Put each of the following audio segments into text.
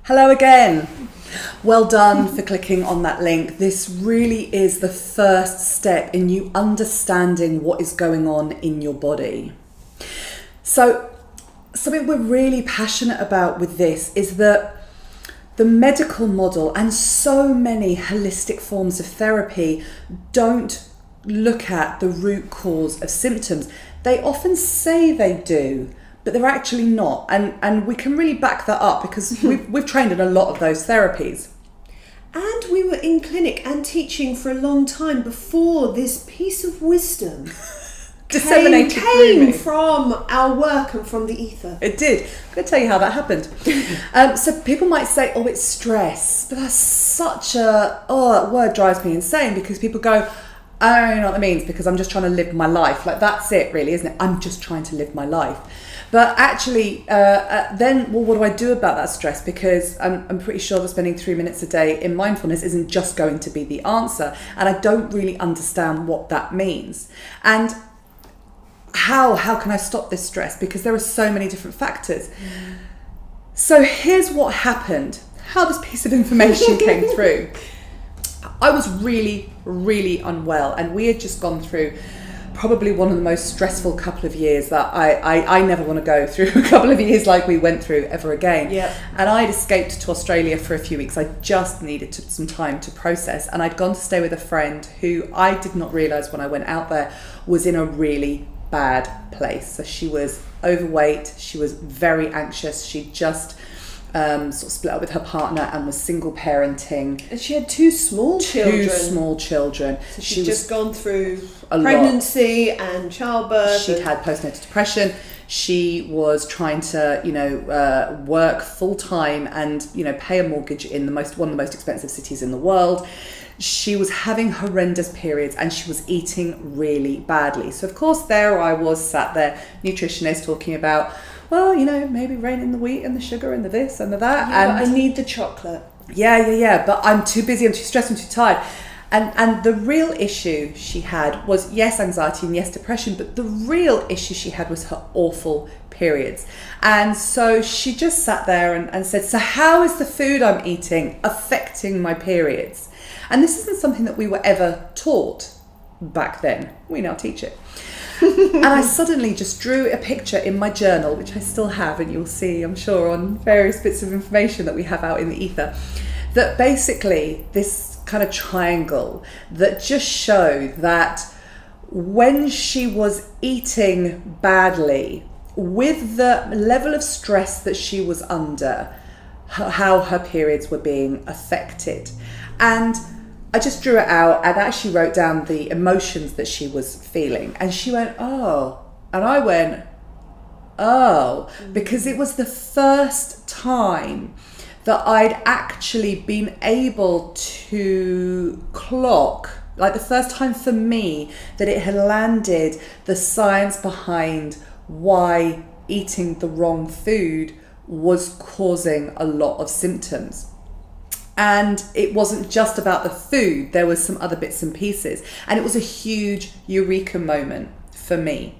Hello again. Well done for clicking on that link. This really is the first step in you understanding what is going on in your body. So, something we're really passionate about with this is that the medical model and so many holistic forms of therapy don't look at the root cause of symptoms. They often say they do, but they're actually not. And we can really back that up because we've trained in a lot of those therapies. And we were in clinic and teaching for a long time before this piece of wisdom came from our work and from the ether. It did. I'm going to tell you how that happened. So people might say, oh, it's stress. But that's such that word drives me insane because people go, I don't know what that means because I'm just trying to live my life. Like, that's it really, isn't it? I'm just trying to live my life. But actually, then, what do I do about that stress? Because I'm pretty sure that spending 3 minutes a day in mindfulness isn't just going to be the answer. And I don't really understand what that means. And how can I stop this stress? Because there are so many different factors. So here's what happened, how this piece of information came through. I was really, really unwell, and we had just gone through probably one of the most stressful couple of years that I never want to go through a couple of years like we went through ever again. Yep. And I'd escaped to Australia for a few weeks. I just needed some time to process. And I'd gone to stay with a friend who I did not realise when I went out there was in a really bad place. So she was overweight, she was very anxious, she just sort of split up with her partner and was single parenting. And she had two small children. So she'd just gone through pregnancy and childbirth. She'd had postnatal depression. She was trying to, work full time and, pay a mortgage in one of the most expensive cities in the world. She was having horrendous periods and she was eating really badly. So of course there I was sat there, nutritionist, talking about, well, maybe rein in the wheat and the sugar and the this and the that. Yeah, and I need the chocolate. Yeah. But I'm too busy, I'm too stressed, I'm too tired. And the real issue she had was, yes, anxiety and yes, depression, but the real issue she had was her awful periods. And so she just sat there and said, so how is the food I'm eating affecting my periods? And this isn't something that we were ever taught back then. We now teach it. And I suddenly just drew a picture in my journal, which I still have, and you'll see, I'm sure, on various bits of information that we have out in the ether, that basically this kind of triangle that just showed that when she was eating badly, with the level of stress that she was under, how her periods were being affected. And I just drew it out and actually wrote down the emotions that she was feeling. And she went, oh. And I went, oh. Because it was the first time that I'd actually been able to clock, like the first time for me that it had landed the science behind why eating the wrong food was causing a lot of symptoms. And it wasn't just about the food, there was some other bits and pieces. And it was a huge eureka moment for me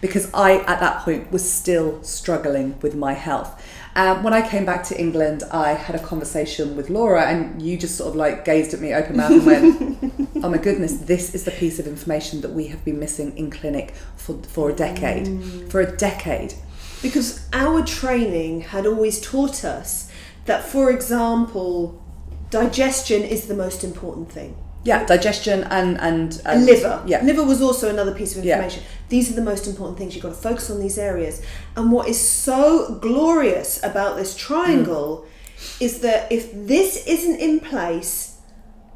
because I, at that point, was still struggling with my health. When I came back to England, I had a conversation with Laura and you just sort of like gazed at me open mouth and went, oh my goodness, this is the piece of information that we have been missing in clinic for a decade. For a decade. Because our training had always taught us that, for example, digestion is the most important thing. Yeah, digestion and liver. Yeah. Liver was also another piece of information. Yeah. These are the most important things. You've got to focus on these areas. And what is so glorious about this triangle is that if this isn't in place,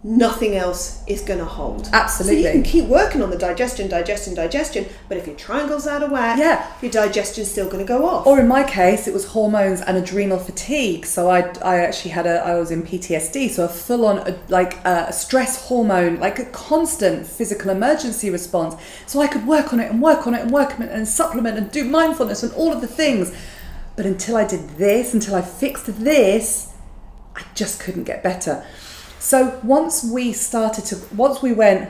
nothing else is going to hold. Absolutely. So you can keep working on the digestion, but if your triangle's out of whack, your digestion's still going to go off. Or in my case, it was hormones and adrenal fatigue. So I actually I was in PTSD, so a full-on a stress hormone, like a constant physical emergency response. So I could work on it and supplement and do mindfulness and all of the things. But until I did this, until I fixed this, I just couldn't get better. So once we went,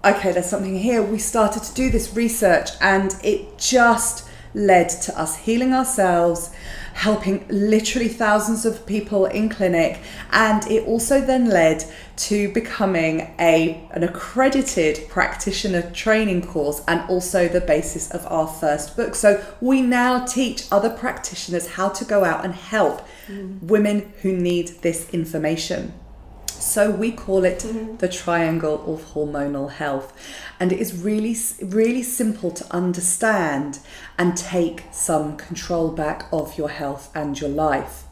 okay, there's something here, we started to do this research and it just led to us healing ourselves, helping literally thousands of people in clinic. And it also then led to becoming an accredited practitioner training course, and also the basis of our first book. So we now teach other practitioners how to go out and help women who need this information. So we call it the triangle of hormonal health. And it is really, really simple to understand and take some control back of your health and your life.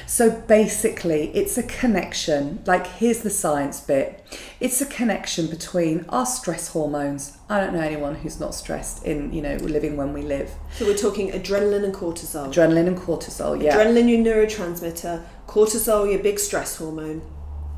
So basically, it's a connection, like here's the science bit. It's a connection between our stress hormones. I don't know anyone who's not stressed in, living when we live. So we're talking adrenaline and cortisol. Adrenaline and cortisol, yeah. Adrenaline, your neurotransmitter. Cortisol, your big stress hormone.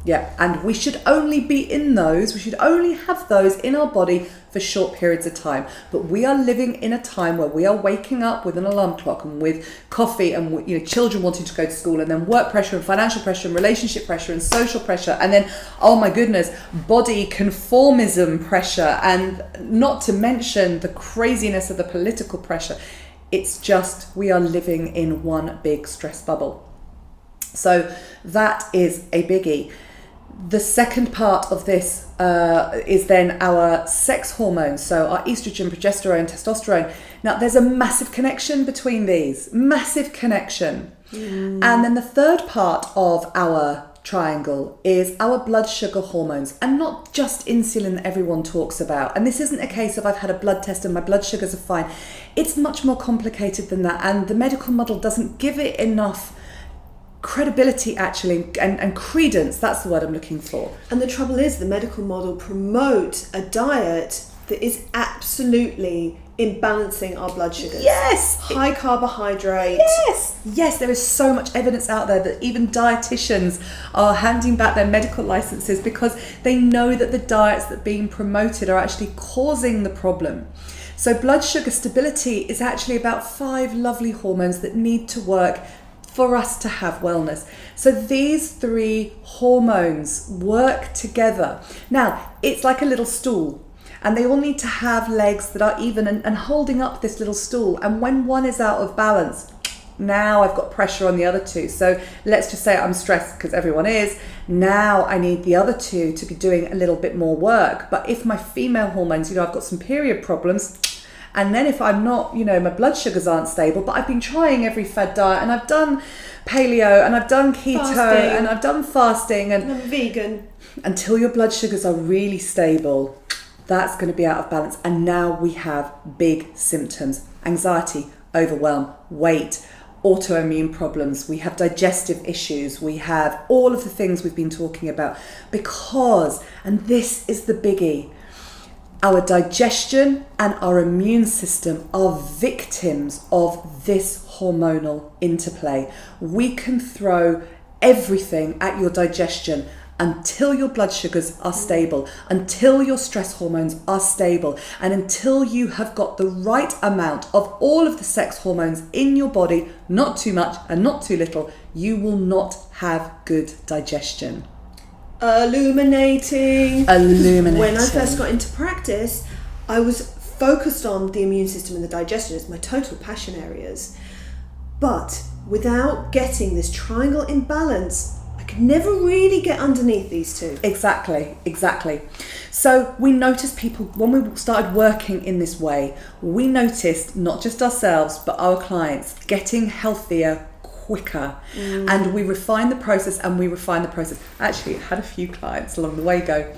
Yeah, and we should only be in those, we should only have those in our body for short periods of time. But we are living in a time where we are waking up with an alarm clock and with coffee and children wanting to go to school, and then work pressure and financial pressure and relationship pressure and social pressure, and then, oh my goodness, body conformism pressure, and not to mention the craziness of the political pressure. It's just, we are living in one big stress bubble. So that is a biggie. The second part of this is then our sex hormones, so our estrogen, progesterone, testosterone. Now, there's a massive connection between these, massive connection. And then the third part of our triangle is our blood sugar hormones, and not just insulin that everyone talks about. And this isn't a case of I've had a blood test and my blood sugars are fine. It's much more complicated than that, and the medical model doesn't give it enough credibility actually, and credence. That's the word I'm looking for. And the trouble is, the medical model promotes a diet that is absolutely imbalancing our blood sugars. Yes. High carbohydrate. Yes, there is so much evidence out there that even dietitians are handing back their medical licenses because they know that the diets that are being promoted are actually causing the problem. So blood sugar stability is actually about 5 lovely hormones that need to work for us to have wellness. So these 3 hormones work together. Now, it's like a little stool, and they all need to have legs that are even and holding up this little stool. And when one is out of balance, now I've got pressure on the other 2. So let's just say I'm stressed, because everyone is. Now I need the other 2 to be doing a little bit more work. But if my female hormones, I've got some period problems, and then if I'm not, my blood sugars aren't stable, but I've been trying every fad diet, and I've done paleo, and I've done keto, and I've done fasting, and I'm vegan. Until your blood sugars are really stable, that's going to be out of balance. And now we have big symptoms: anxiety, overwhelm, weight, autoimmune problems. We have digestive issues. We have all of the things we've been talking about because, and this is the biggie, our digestion and our immune system are victims of this hormonal interplay. We can throw everything at your digestion until your blood sugars are stable, until your stress hormones are stable, and until you have got the right amount of all of the sex hormones in your body, not too much and not too little, you will not have good digestion. Illuminating. When I first got into practice, I was focused on the immune system and the digestion as my total passion areas. But without getting this triangle in balance, I could never really get underneath these 2. Exactly. So we noticed people, when we started working in this way, we noticed not just ourselves, but our clients getting healthier quicker. And we refined the process. Actually, I had a few clients along the way go,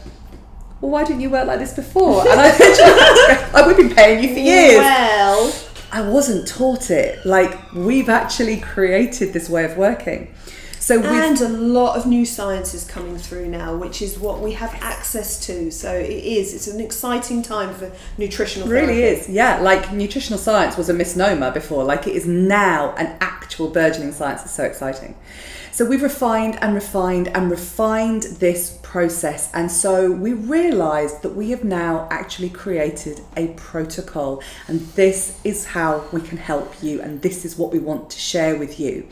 well, why didn't you work like this before? And I said, we've been paying you for years. Well, I wasn't taught it. Like, we've actually created this way of working. And a lot of new science is coming through now, which is what we have access to. So it's an exciting time for nutritional therapy. It really is, yeah. Like, nutritional science was a misnomer before. Like, it is now an actual burgeoning science. It's so exciting. So we've refined this process. And so we realised that we have now actually created a protocol. And this is how we can help you. And this is what we want to share with you.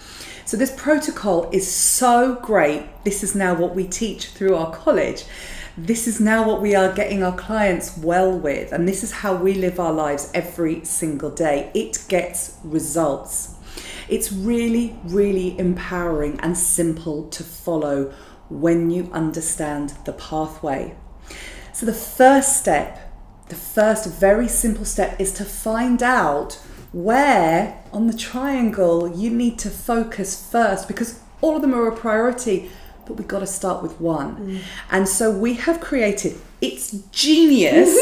So this protocol is so great. This is now what we teach through our college. This is now what we are getting our clients well with. And this is how we live our lives every single day. It gets results. It's really, really empowering and simple to follow when you understand the pathway. So the first step, the first very simple step, is to find out where on the triangle you need to focus first, because all of them are a priority, but we've got to start with one. And so we have created, it's genius.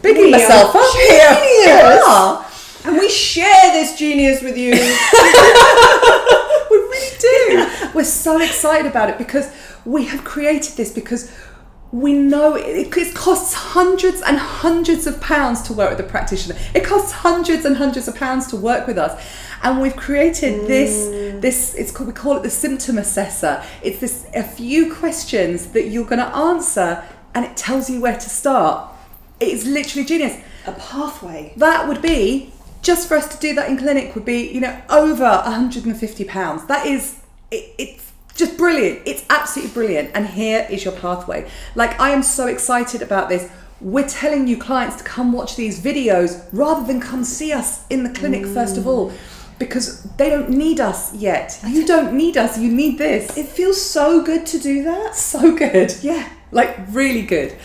Bigging myself up here. Yeah. And we share this genius with you. We really do. We're so excited about it because we have created this because we know it costs hundreds and hundreds of pounds to work with a practitioner. It costs hundreds and hundreds of pounds to work with us. And we've created we call it the Symptom Assessor. It's a few questions that you're going to answer and it tells you where to start. It's literally genius. A pathway. That would be, just for us to do that in clinic would be, over £150. That is, it's just brilliant. It's absolutely brilliant. And here is your pathway. Like, I am so excited about this. We're telling you clients to come watch these videos rather than come see us in the clinic first of all, because they don't need us yet. You don't need us. You need this. It feels so good to do that. So good. Yeah. Like, really good.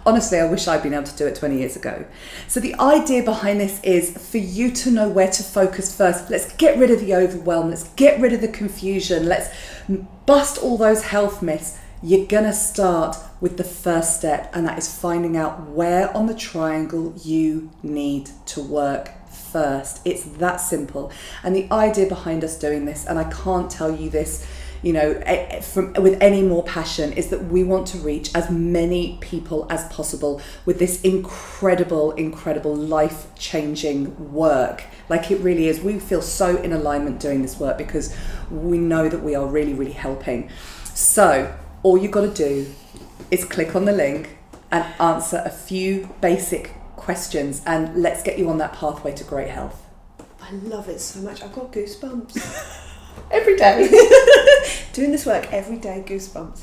Honestly, I wish I'd been able to do it 20 years ago. So the idea behind this is for you to know where to focus first. Let's get rid of the overwhelm. Let's get rid of the confusion. Let's bust all those health myths. You're going to start with the first step, and that is finding out where on the triangle you need to work first. It's that simple. And the idea behind us doing this, and I can't tell you this with any more passion, is that we want to reach as many people as possible with this incredible life-changing work. Like, it really is. We feel so in alignment doing this work because we know that we are really, really helping. So all you've got to do is click on the link and answer a few basic questions, and let's get you on that pathway to great health. I love it so much. I've got goosebumps. Every day. Doing this work every day, goosebumps.